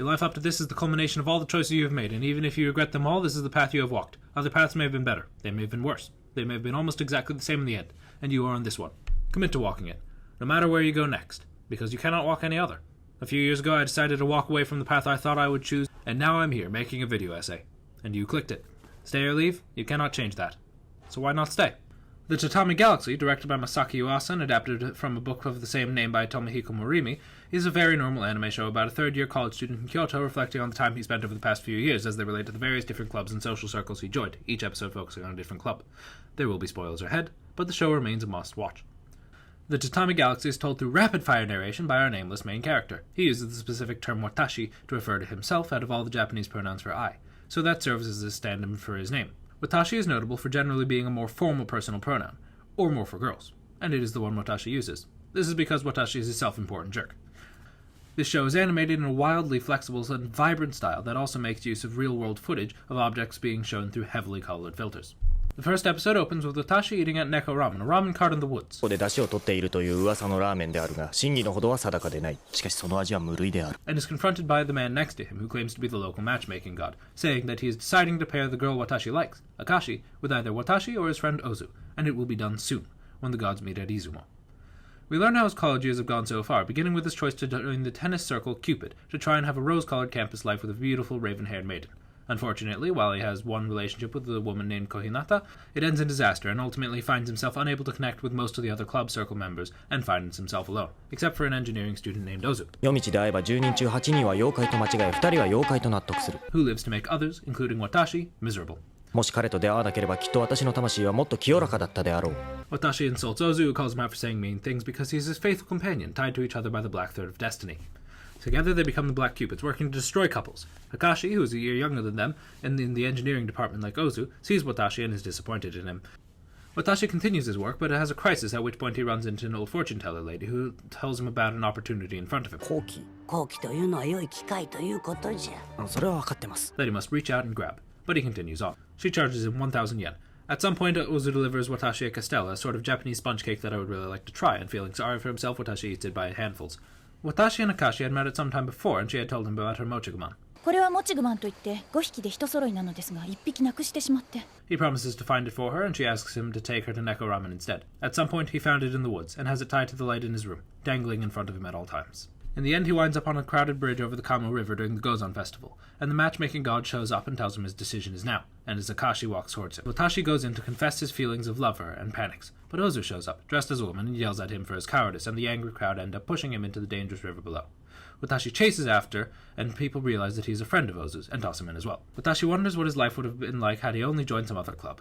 Your life up to this is the culmination of all the choices you have made, and even if you regret them all, this is the path you have walked. Other paths may have been better. They may have been worse. They may have been almost exactly the same in the end, and you are on this one. Commit to walking it, no matter where you go next, because you cannot walk any other. A few years ago, I decided to walk away from the path I thought I would choose, and now I'm here making a video essay. And you clicked it. Stay or leave? You cannot change that. So why not stay? The Tatami Galaxy, directed by Masaki Yuasa and adapted from a book of the same name by Tomohiko Morimi, is a very normal anime show about a third-year college student in Kyoto reflecting on the time he spent over the past few years as they relate to the various different clubs and social circles he joined, each episode focusing on a different club. There will be spoilers ahead, but the show remains a must-watch. The Tatami Galaxy is told through rapid-fire narration by our nameless main character. He uses the specific term watashi to refer to himself out of all the Japanese pronouns for I, so that serves as a stand-in for his name. Watashi is notable for generally being a more formal personal pronoun, or more for girls, and it is the one Watashi uses. This is because Watashi is a self-important jerk. This show is animated in a wildly flexible and vibrant style that also makes use of real-world footage of objects being shown through heavily colored filters. The first episode opens with Watashi eating at Neko Ramen, a ramen cart in the woods. ここで出汁を取っているという噂のラーメンであるが、真偽のほどは定かでない。しかしその味は無類である。 And is confronted by the man next to him, who claims to be the local matchmaking god, saying that he is deciding to pair the girl Watashi likes, Akashi, with either Watashi or his friend Ozu, and it will be done soon, when the gods meet at Izumo. We learn how his college years have gone so far, beginning with his choice to join the tennis circle Cupid, to try and have a rose-colored campus life with a beautiful raven-haired maiden. Unfortunately, while he has one relationship with a woman named Kohinata, it ends in disaster and ultimately finds himself unable to connect with most of the other club circle members and finds himself alone, except for an engineering student named Ozu, 夜道で会えば10人中8人は妖怪と間違え2人は妖怪と納得する。 who lives to make others, including Watashi, miserable. もし彼と出会わなければきっと私の魂はもっと清らかだったであろう。 Watashi insults Ozu, who calls him out for saying mean things because he is his faithful companion, tied to each other by the black thread of destiny. Together they become the Black Cupids, working to destroy couples. Akashi, who is a year younger than them, and in the engineering department like Ozu, sees Watashi and is disappointed in him. Watashi continues his work, but it has a crisis, at which point he runs into an old fortune-teller lady who tells him about an opportunity in front of him. 好機というのは良い機会ということじゃ。それは分かってます。 That he must reach out and grab, but he continues on. She charges him 1,000 yen. At some point, Ozu delivers Watashi a castella, a sort of Japanese sponge cake that I would really like to try, and feeling sorry for himself, Watashi eats it by handfuls. Watashi and Akashi had met at some time before, and she had told him about her mochiguman. これはモチグマンといって5匹で一揃いなのですが1匹なくしてしまって。 He promises to find it for her, and she asks him to take her to Neko Ramen instead. At some point, he found it in the woods, and has it tied to the light in his room, dangling in front of him at all times. In the end, he winds up on a crowded bridge over the Kamo River during the Gozan festival, and the matchmaking god shows up and tells him his decision is now, and as Akashi walks towards him, Watashi goes in to confess his feelings of love for her and panics, but Ozu shows up, dressed as a woman, and yells at him for his cowardice, and the angry crowd end up pushing him into the dangerous river below. Watashi chases after, and people realize that he is a friend of Ozu's, and toss him in as well. Watashi wonders what his life would have been like had he only joined some other club.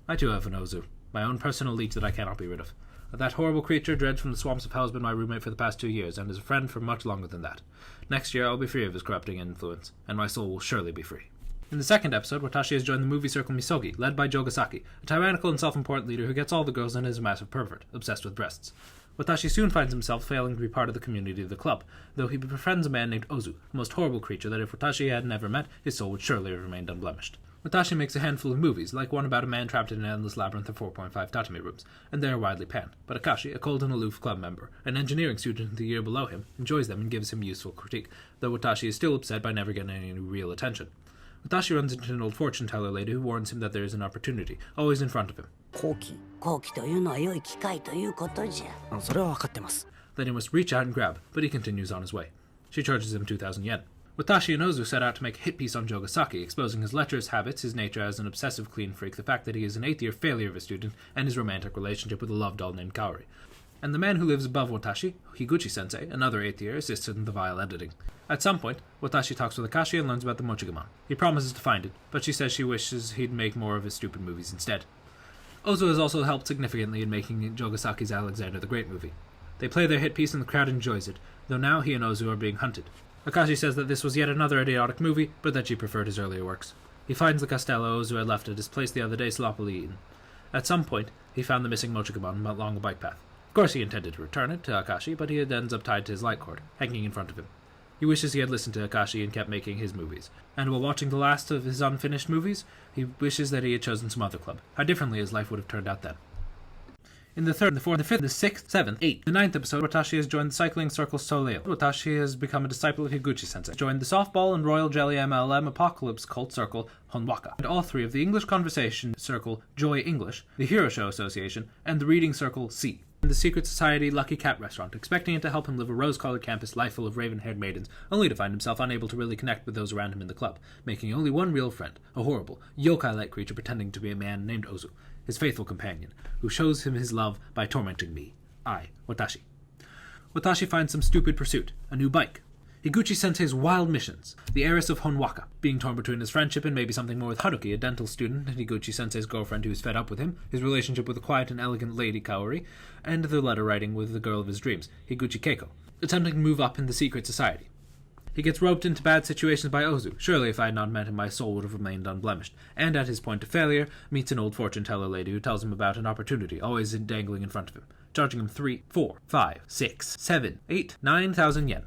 I too have an Ozu, my own personal leech that I cannot be rid of. That horrible creature, Dread from the Swamps of Hell, has been my roommate for the past 2 years, and is a friend for much longer than that. Next year, I'll be free of his corrupting influence, and my soul will surely be free. In the second episode, Watashi has joined the movie circle Misogi, led by Jogasaki, a tyrannical and self-important leader who gets all the girls and is a massive pervert, obsessed with breasts. Watashi soon finds himself failing to be part of the community of the club, though he befriends a man named Ozu, a most horrible creature that if Watashi had never met, his soul would surely have remained unblemished. Watashi makes a handful of movies, like one about a man trapped in an endless labyrinth of 4.5 tatami rooms, and they are widely panned. But Akashi, a cold and aloof club member, an engineering student the year below him, enjoys them and gives him useful critique, though Watashi is still upset by never getting any real attention. Watashi runs into an old fortune-teller lady who warns him that there is an opportunity, always in front of him. 好機というのは良い機会ということじゃ。それは分かってます。 Then he must reach out and grab, but he continues on his way. She charges him 2,000 yen. Watashi and Ozu set out to make a hit piece on Jogasaki, exposing his lecherous habits, his nature as an obsessive clean freak, the fact that he is an 8th-year failure of a student, and his romantic relationship with a love doll named Kaori. And the man who lives above Watashi, Higuchi-sensei, another 8th-year, assists in the vile editing. At some point, Watashi talks with Akashi and learns about the mochiguman. He promises to find it, but she says she wishes he'd make more of his stupid movies instead. Ozu has also helped significantly in making Jogasaki's Alexander the Great movie. They play their hit piece and the crowd enjoys it, though now he and Ozu are being hunted. Akashi says that this was yet another idiotic movie, but that she preferred his earlier works. He finds the castello Ozu had left at his place the other day sloppily eaten. At some point, he found the missing mochiguman along a bike path. Of course he intended to return it to Akashi, but he ends up tied to his light cord, hanging in front of him. He wishes he had listened to Akashi and kept making his movies. And while watching the last of his unfinished movies, he wishes that he had chosen some other club. How differently his life would have turned out then. In the third, the fourth, the fifth, the sixth, seventh, eighth, the ninth episode, Watashi has joined the cycling circle Soleil. Watashi has become a disciple of Higuchi-sensei, joined the softball and Royal Jelly MLM Apocalypse cult circle Honwaka, and all three of the English conversation circle Joy English, the Hero Show Association, and the reading circle C. In the secret society Lucky Cat Restaurant, expecting it to help him live a rose-colored campus life full of raven-haired maidens, only to find himself unable to really connect with those around him in the club, making only one real friend, a horrible, yokai-like creature pretending to be a man named Ozu, his faithful companion, who shows him his love by tormenting me, I, Watashi. Watashi finds some stupid pursuit, a new bike. Higuchi-sensei's wild missions, the heiress of Honwaka, being torn between his friendship and maybe something more with Haruki, a dental student, and Higuchi-sensei's girlfriend who is fed up with him, his relationship with the quiet and elegant Lady Kaori, and the letter writing with the girl of his dreams, Higuchi Keiko, attempting to move up in the secret society. He gets roped into bad situations by Ozu. Surely if I had not met him, my soul would have remained unblemished. And at his point of failure, meets an old fortune-teller lady who tells him about an opportunity, always dangling in front of him, charging him 3, 4, 5, 6, 7, 8, 9,000 yen.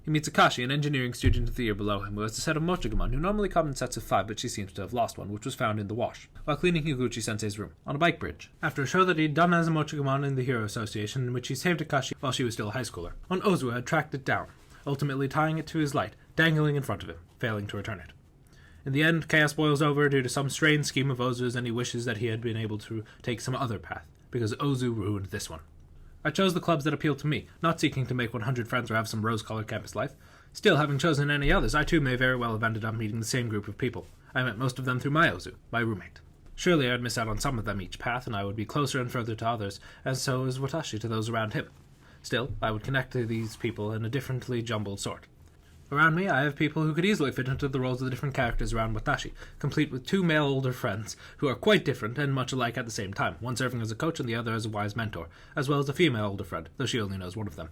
He meets Akashi, an engineering student of the year below him, who has a set of mochigamon who normally come in sets of 5, but she seems to have lost one, which was found in the wash, while cleaning Higuchi-sensei's room, on a bike bridge, after a show that he'd done as a mochigamon in the Hero Association, in which he saved Akashi while she was still a high schooler. On Ozu had tracked it down, ultimately tying it to his light, dangling in front of him, failing to return it. In the end, chaos boils over due to some strange scheme of Ozu's, and he wishes that he had been able to take some other path, because Ozu ruined this one. I chose the clubs that appealed to me, not seeking to make 100 friends or have some rose-colored campus life. Still, having chosen any others, I too may very well have ended up meeting the same group of people. I met most of them through my Ozu, my roommate. Surely I would miss out on some of them each path, and I would be closer and further to others, and so is Watashi to those around him. Still, I would connect to these people in a differently jumbled sort. Around me, I have people who could easily fit into the roles of the different characters around Watashi, complete with 2 male older friends, who are quite different and much alike at the same time, one serving as a coach and the other as a wise mentor, as well as a female older friend, though she only knows one of them.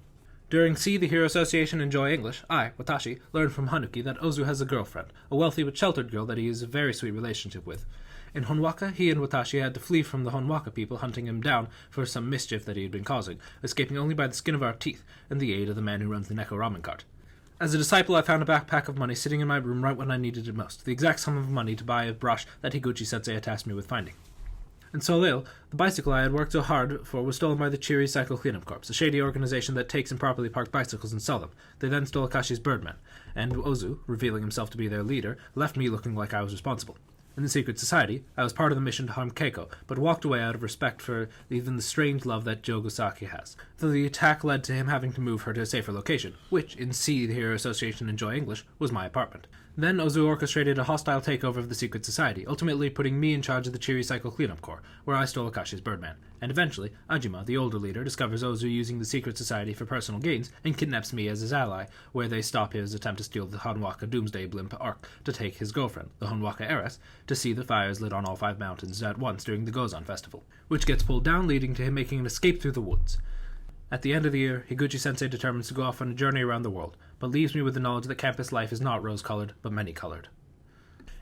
During C, the Hero Association, and Joy English, I, Watashi, learned from Hanuki that Ozu has a girlfriend, a wealthy but sheltered girl that he has a very sweet relationship with. In Honwaka, he and Watashi had to flee from the Honwaka people hunting him down for some mischief that he had been causing, escaping only by the skin of our teeth and the aid of the man who runs the Neko ramen cart. As a disciple, I found a backpack of money sitting in my room right when I needed it most, the exact sum of money to buy a brush that Higuchi-sensei had tasked me with finding. In Soleil, the bicycle I had worked so hard for was stolen by the Cheery Cycle Cleanup Corps, a shady organization that takes improperly parked bicycles and sell them. They then stole Akashi's Birdman, and Ozu, revealing himself to be their leader, left me looking like I was responsible. In the secret society, I was part of the mission to harm Keiko, but walked away out of respect for even the strange love that Jogosaki has, though the attack led to him having to move her to a safer location, which, in C, the Hero Association and Joy English, was my apartment. Then Ozu orchestrated a hostile takeover of the secret society, ultimately putting me in charge of the Cheery Cycle Cleanup Corps, where I stole Akashi's Birdman. And eventually, Ajima, the older leader, discovers Ozu using the secret society for personal gains and kidnaps me as his ally, where they stop his attempt to steal the Honwaka Doomsday Blimp Ark to take his girlfriend, the Honwaka heiress, to see the fires lit on all 5 mountains at once during the Gozan festival, which gets pulled down, leading to him making an escape through the woods. At the end of the year, Higuchi-sensei determines to go off on a journey around the world, but leaves me with the knowledge that campus life is not rose-colored, but many-colored.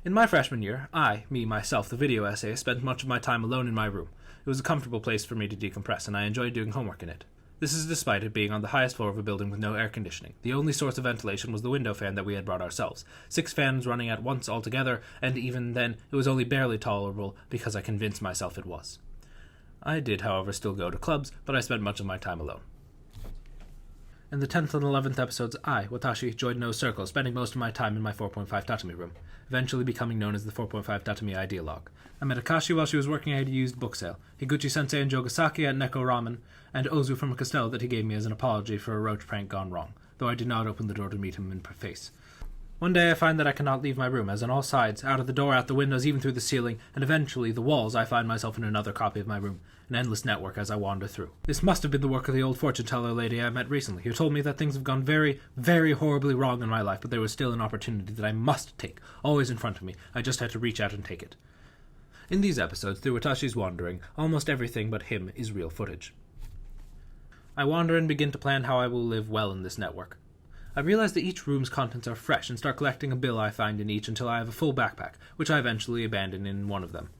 In my freshman year, myself, the video essayist, spent much of my time alone in my room. It was a comfortable place for me to decompress, and I enjoyed doing homework in it. This is despite it being on the highest floor of a building with no air conditioning. The only source of ventilation was the window fan that we had brought ourselves, 6 fans running at once altogether, and even then it was only barely tolerable because I convinced myself it was. I did, however, still go to clubs, but I spent much of my time alone. In the 10th and 11th episodes, I, Watashi, joined no circle, spending most of my time in my 4.5 Tatami room, eventually becoming known as the 4.5 Tatami Ideologue. I met Akashi while she was working at a used book sale, Higuchi-sensei and Jogosaki at Neko Ramen, and Ozu from a Costello that he gave me as an apology for a roach prank gone wrong, though I did not open the door to meet him in face. One day I find that I cannot leave my room, as on all sides, out of the door, out the windows, even through the ceiling, and eventually the walls, I find myself in another copy of my room, an endless network as I wander through. This must have been the work of the old fortune-teller lady I met recently, who told me that things have gone very, very horribly wrong in my life, but there was still an opportunity that I must take, always in front of me. I just had to reach out and take it. In these episodes, through Watashi's wandering, almost everything but him is real footage. I wander and begin to plan how I will live well in this network. I realize that each room's contents are fresh and start collecting a bill I find in each until I have a full backpack, which I eventually abandon in one of them.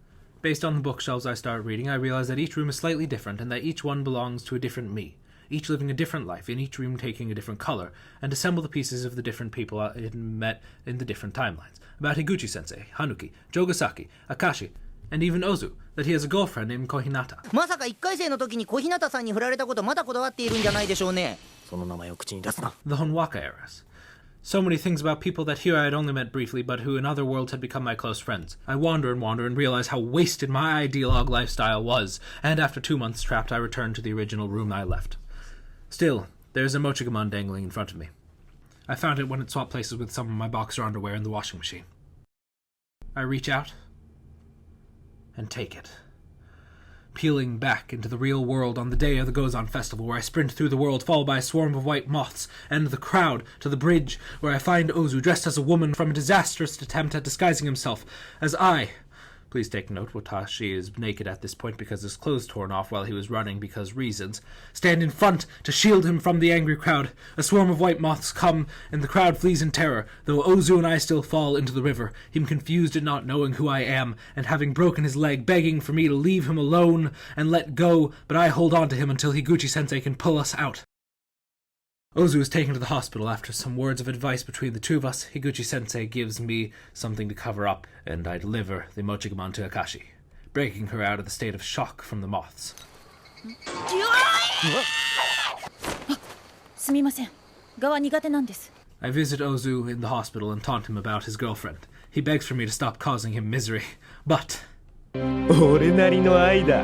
Based on the bookshelves I start reading, I realize that each room is slightly different and that each one belongs to a different me, each living a different life, in each room taking a different color, and assemble the pieces of the different people I had met in the different timelines, about Higuchi-sensei, Hanuki, Jogosaki, Akashi, and even Ozu, that he has a girlfriend named Kohinata. まさか1回生の時に小日向さんに振られたことまだこだわっているんじゃないでしょうね。その名前を口に出すな。 The Honwaka eras. So many things about people that here I had only met briefly, but who in other worlds had become my close friends. I wander and realize how wasted my ideologue lifestyle was, and after 2 months trapped, I returned to the original room I left. Still, there's a Mochigamon dangling in front of me. I found it when it swapped places with some of my boxer underwear in the washing machine. I reach out and take it. Peeling back into the real world on the day of the Gozan festival, where I sprint through the world followed by a swarm of white moths, and the crowd to the bridge, where I find Ozu dressed as a woman from a disastrous attempt at disguising himself as I. Please take note, Watashi is naked at this point because his clothes torn off while he was running because reasons. Stand in front to shield him from the angry crowd. A swarm of white moths come, and the crowd flees in terror, though Ozu and I still fall into the river, him confused at not knowing who I am, and having broken his leg, begging for me to leave him alone and let go, but I hold on to him until Higuchi-sensei can pull us out. Ozu is taken to the hospital. After some words of advice between the two of us, Higuchi-sensei gives me something to cover up, and I deliver the Mochigamon to Akashi, breaking her out of the state of shock from the moths. すみません。蛾は苦手なんです。 I visit Ozu in the hospital and taunt him about his girlfriend. He begs for me to stop causing him misery, but... 俺なりの愛だ。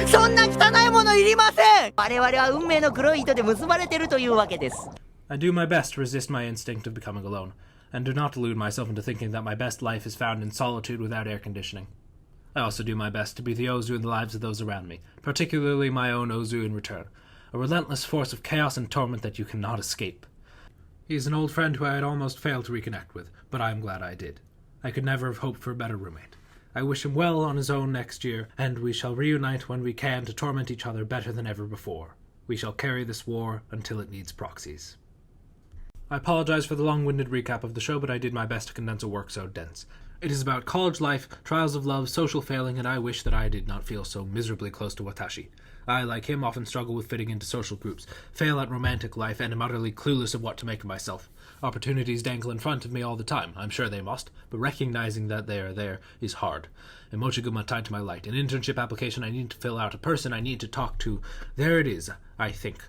そんな汚いものいりません。我々は運命の黒い糸で結ばれてるというわけです。 I do my best to resist my instinct of becoming alone, and do not delude myself into thinking that my best life is found in solitude without air conditioning. I also do my best to be the Ozu in the lives of those around me, particularly my own Ozu in return, a relentless force of chaos and torment that you cannot escape. He is an old friend who I had almost failed to reconnect with, but I am glad I did. I could never have hoped for a better roommate. I wish him well on his own next year, and we shall reunite when we can to torment each other better than ever before. We shall carry this war until it needs proxies. I apologize for the long-winded recap of the show, but I did my best to condense a work so dense. It is about college life, trials of love, social failing, and I wish that I did not feel so miserably close to Watashi. I, like him, often struggle with fitting into social groups, fail at romantic life, and am utterly clueless of what to make of myself. Opportunities dangle in front of me all the time. I'm sure they must, but recognizing that they are there is hard. A Mochiguma tied to my light. An internship application I need to fill out. A person I need to talk to. There it is, I think.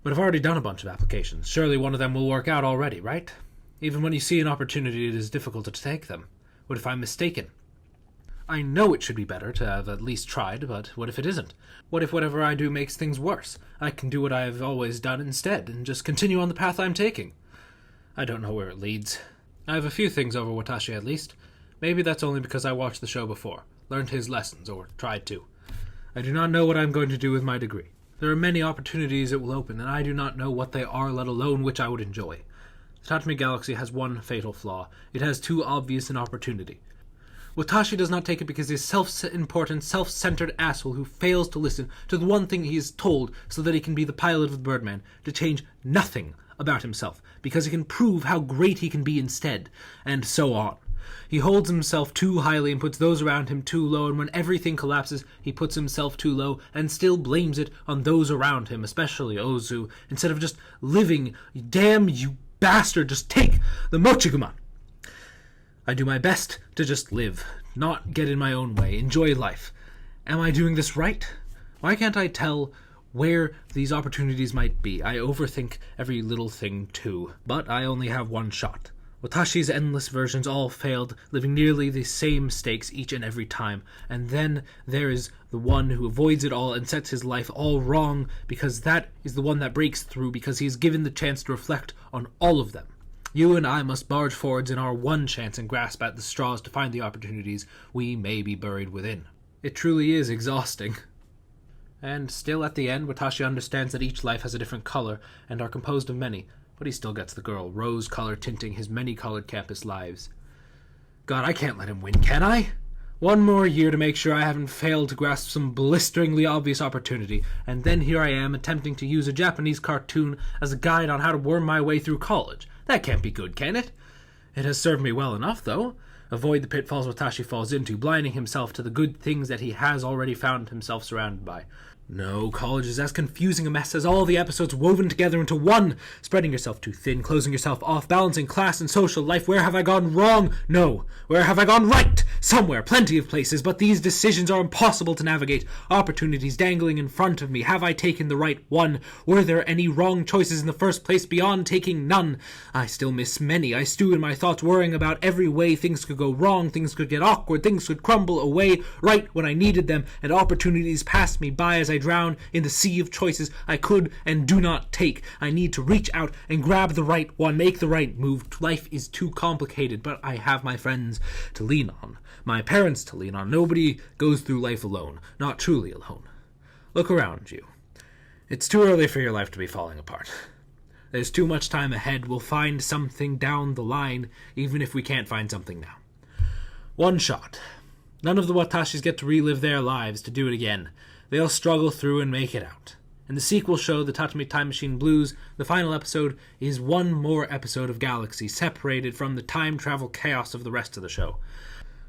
But I've already done a bunch of applications. Surely one of them will work out already, right? Even when you see an opportunity, it is difficult to take them. What if I'm mistaken? I know it should be better to have at least tried, but what if it isn't? What if whatever I do makes things worse? I can do what I have always done instead, and just continue on the path I'm taking. I don't know where it leads. I have a few things over Watashi at least. Maybe that's only because I watched the show before, learned his lessons, or tried to. I do not know what I'm going to do with my degree. There are many opportunities it will open, and I do not know what they are, let alone which I would enjoy. The Tatami Galaxy has one fatal flaw. It has too obvious an opportunity. Watashi does not take it because he is a self-important, self-centered asshole who fails to listen to the one thing he is told so that he can be the pilot of the Birdman, to change nothing about himself, because he can prove how great he can be instead, and so on. He holds himself too highly and puts those around him too low, and when everything collapses, he puts himself too low and still blames it on those around him, especially Ozu, instead of just living. Damn you bastard, just take the Mochiguma! I do my best to just live, not get in my own way, enjoy life. Am I doing this right? Why can't I tell where these opportunities might be? I overthink every little thing too, but I only have one shot. Watashi's endless versions all failed, living nearly the same mistakes each and every time, and then there is the one who avoids it all and sets his life all wrong, because that is the one that breaks through, because he is given the chance to reflect on all of them. You and I must barge forwards in our one chance and grasp at the straws to find the opportunities we may be buried within. It truly is exhausting. And still at the end, Watashi understands that each life has a different color and are composed of many, but he still gets the girl, rose-color tinting his many-colored campus lives. God, I can't let him win, can I? One more year to make sure I haven't failed to grasp some blisteringly obvious opportunity, and then here I am attempting to use a Japanese cartoon as a guide on how to worm my way through college. That can't be good, can it? It has served me well enough, though. Avoid the pitfalls Watashi falls into, blinding himself to the good things that he has already found himself surrounded by. No, college is as confusing a mess as all the episodes woven together into one. Spreading yourself too thin, closing yourself off, balancing class and social life. Where have I gone wrong? No. Where have I gone right? Somewhere, plenty of places, but these decisions are impossible to navigate. Opportunities dangling in front of me. Have I taken the right one? Were there any wrong choices in the first place beyond taking none? I still miss many. I stew in my thoughts, worrying about every way things could go wrong, things could get awkward, things could crumble away right when I needed them, and opportunities passed me by as I drown in the sea of choices I could and do not take. I need to reach out and grab the right one, make the right move. Life is too complicated, but I have my friends to lean on, my parents to lean on. Nobody goes through life alone, not truly alone. Look around you. It's too early for your life to be falling apart. There's too much time ahead. We'll find something down the line, even if we can't find something now. One shot. None of the Watashis get to relive their lives to do it again. They'll struggle through and make it out. In the sequel show, The Tatami Time Machine Blues, the final episode is one more episode of Galaxy, separated from the time travel chaos of the rest of the show.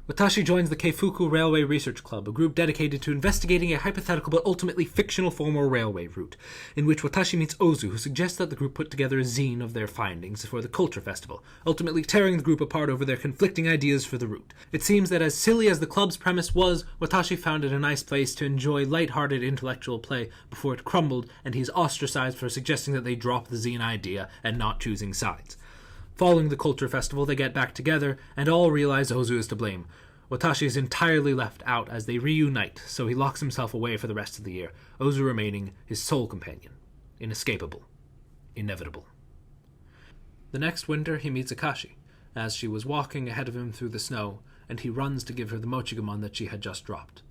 Watashi joins the Keifuku Railway Research Club, a group dedicated to investigating a hypothetical but ultimately fictional former railway route, in which Watashi meets Ozu, who suggests that the group put together a zine of their findings for the Culture Festival, ultimately tearing the group apart over their conflicting ideas for the route. It seems that as silly as the club's premise was, Watashi found it a nice place to enjoy light-hearted intellectual play before it crumbled, and he's ostracized for suggesting that they drop the zine idea and not choosing sides. Following the Culture Festival, they get back together, and all realize Ozu is to blame. Watashi is entirely left out as they reunite, so he locks himself away for the rest of the year, Ozu remaining his sole companion. Inescapable. Inevitable. The next winter, he meets Akashi, as she was walking ahead of him through the snow, and he runs to give her the mochigamon that she had just dropped.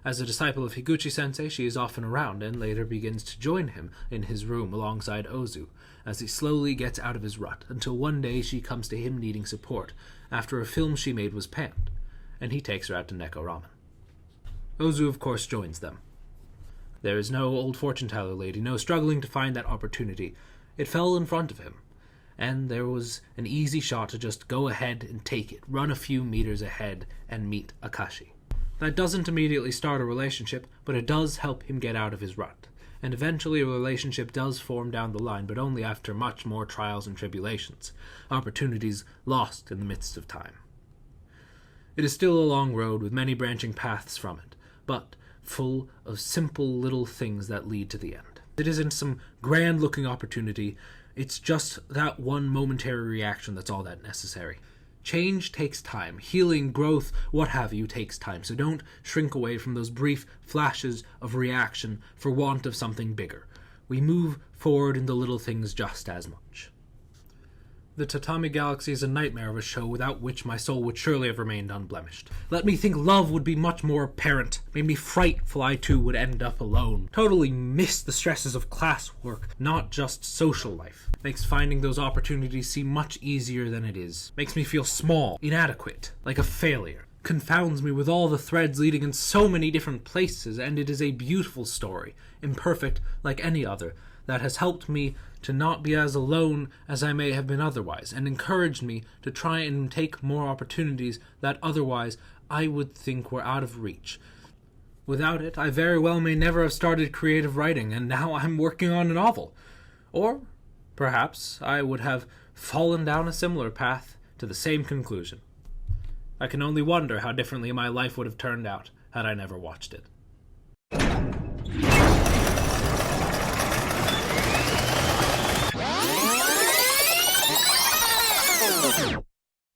As a disciple of Higuchi-sensei, she is often around, and later begins to join him in his room alongside Ozu, as he slowly gets out of his rut, until one day she comes to him needing support, after a film she made was panned, and he takes her out to Neko Ramen. Ozu, of course, joins them. There is no old fortune-teller lady, no struggling to find that opportunity. It fell in front of him, and there was an easy shot to just go ahead and take it, run a few meters ahead, and meet Akashi. That doesn't immediately start a relationship, but it does help him get out of his rut. And eventually a relationship does form down the line, but only after much more trials and tribulations, opportunities lost in the midst of time. It is still a long road with many branching paths from it, but full of simple little things that lead to the end. It isn't some grand-looking opportunity, it's just that one momentary reaction that's all that necessary. Change takes time. Healing, growth, what have you, takes time. So don't shrink away from those brief flashes of reaction for want of something bigger. We move forward in the little things just as much. The Tatami Galaxy is a nightmare of a show without which my soul would surely have remained unblemished. Let me think love would be much more apparent. Made me frightful I too would end up alone. Totally miss the stresses of classwork, not just social life. Makes finding those opportunities seem much easier than it is. Makes me feel small, inadequate, like a failure. Confounds me with all the threads leading in so many different places, and it is a beautiful story, imperfect like any other, that has helped me to not be as alone as I may have been otherwise, and encouraged me to try and take more opportunities that otherwise I would think were out of reach. Without it, I very well may never have started creative writing, and now I'm working on a novel. Or perhaps I would have fallen down a similar path to the same conclusion. I can only wonder how differently my life would have turned out had I never watched it.